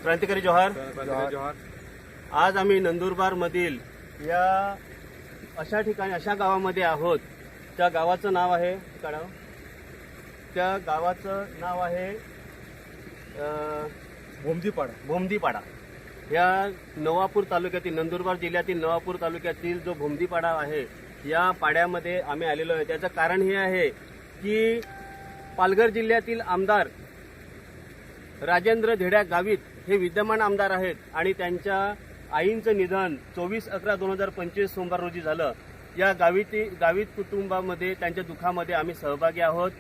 क्रांतिकारी जोहार। जोहार। आज आम्ही नंदुरबार मधील या अशा ठिकाणी अशा गावामध्ये आहोत। त्या गावाचं नाव आहे भोमदीपाडा। या नवापूर तालुक्यातील नंदुरबार जिल्ह्यातील नवापूर तालुक्यातील जो भोमदीपाडा आहे या पाड्यामध्ये आम्ही आलेलो आहे। त्याचं कारण हे आहे की पालघर जिल्ह्यातील आमदार राजेंद्र धेड्या गावित हे विद्यमान आमदार आहेत आणि त्यांच्या आईंचं निधन 24/11/2025 सोमवार रोजी झालं। या गावित कुटुंबामध्ये त्यांच्या दुःखामध्ये आम्ही सहभागी आहोत।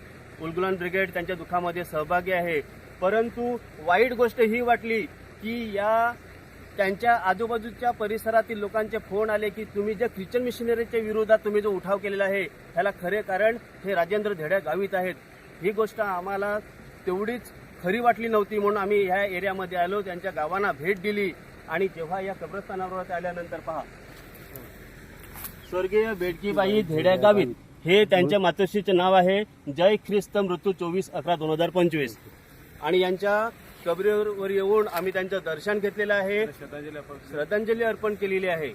उलगुलान ब्रिगेड त्यांच्या दुःखामध्ये सहभागी आहे। परंतु वाईट गोष्ट ही वाटली की या त्यांच्या आजूबाजूच्या परिसरातील लोकांचे फोन आले की तुम्ही जे ख्रिश्चन मिशनरीच्या विरोधात तुम्ही जो उठाव केलेला आहे त्याला खरे कारण हे राजेंद्र धेड्या गावित आहेत। ही गोष्ट आम्हाला तेवढीच खरी वाटली नव्हती, म्हणून आम्ही ह्या एरियामध्ये आलो, त्यांच्या गावांना भेट दिली आणि जेव्हा या कब्रस्तानावर आल्यानंतर पहा स्वर्गीय बेडकीबाई धेड्या गावित हे त्यांच्या मातोश्रीचे नाव आहे। जय ख्रिस्त मृत्यू 24/11/2025 आणि यांच्या कबरीवर येऊन आम्ही त्यांचं दर्शन घेतलेलं आहे, श्रद्धांजली अर्पण केलेली आहे।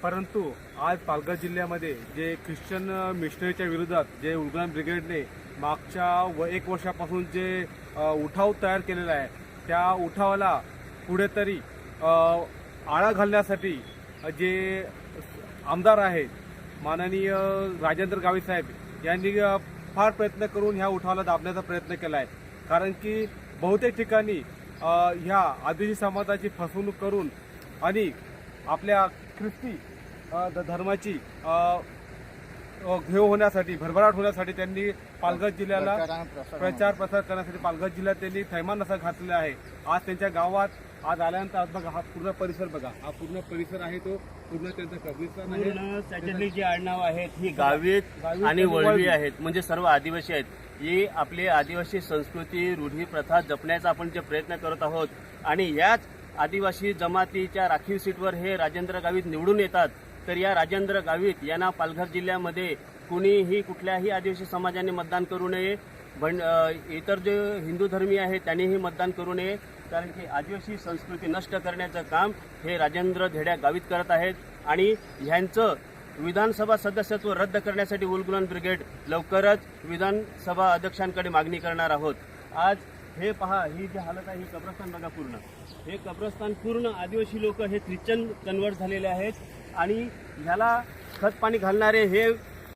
परंतु आज पालघर जिल्ह्यामध्ये जे ख्रिश्चन मिशनरीच्या विरोधात जे उलगुलान ब्रिगेडने मागच्या 1 वर्षापासून जे उठाव तयार केलेला आहे त्या उठावाला कुठेतरी आळा घालण्यासाठी जे आमदार आहेत माननीय राजेंद्र गावित साहेब यांनी फार प्रयत्न करून ह्या उठावाला दाबण्याचा प्रयत्न केला आहे। कारण की बहुतेक ठिकाणी ह्या आदिवासी समाजाची फसवणूक करून आणि आपल्या ख्रिस्ती धर्माची घेऊ होण्यासाठी भरभराट होण्यासाठी त्यांनी पालघर जिल्ह्याला प्रचार प्रसार करण्यासाठी पालघर जिल्ह्यात त्यांनी थैमान असा घातलेला आहे। आज त्यांच्या गावात आज आल्यानंतर आज बघा हा पूर्ण परिसर बघा, हा पूर्ण परिसर आहे तो पूर्ण त्यांचा कब्रिस्तान आहे। त्याच्यातली जी आडनाव आहेत ही गावित आणि वळवी आहेत, म्हणजे सर्व आदिवासी आहेत। ही आपली आदिवासी संस्कृती रूढी प्रथा जपण्याचा आपण जे प्रयत्न करत आहोत आणि याच आदिवासी जमातीच्या राखीव सीटवर हे राजेंद्र गावित निवडून येतात। तर या राजेंद्र गावित यांना पालघर जिल्ह्यामध्ये कुणीही कुठल्याही आदिवासी समाजाने मतदान करू नये, इतर जे हिंदू धर्मीय आहेत त्यांनीही मतदान करू नये, कारण की आदिवासी संस्कृती नष्ट करण्याचं काम हे राजेंद्र धेड्या गावित करत आहेत आणि ह्यांचं विधानसभा सदस्यत्व रद्द करण्यासाठी उलगुलान ब्रिगेड लवकरच विधानसभा अध्यक्षांकडे मागणी करणार आहोत। आज हे पहा, ही जी हालत आहे ही कब्रस्तान बघा, पूर्ण हे कब्रस्तान पूर्ण आदिवासी लोक हे ख्रिश्चन कन्वर्ट झालेले आहेत आणि ह्याला खत पाणी घालणारे हे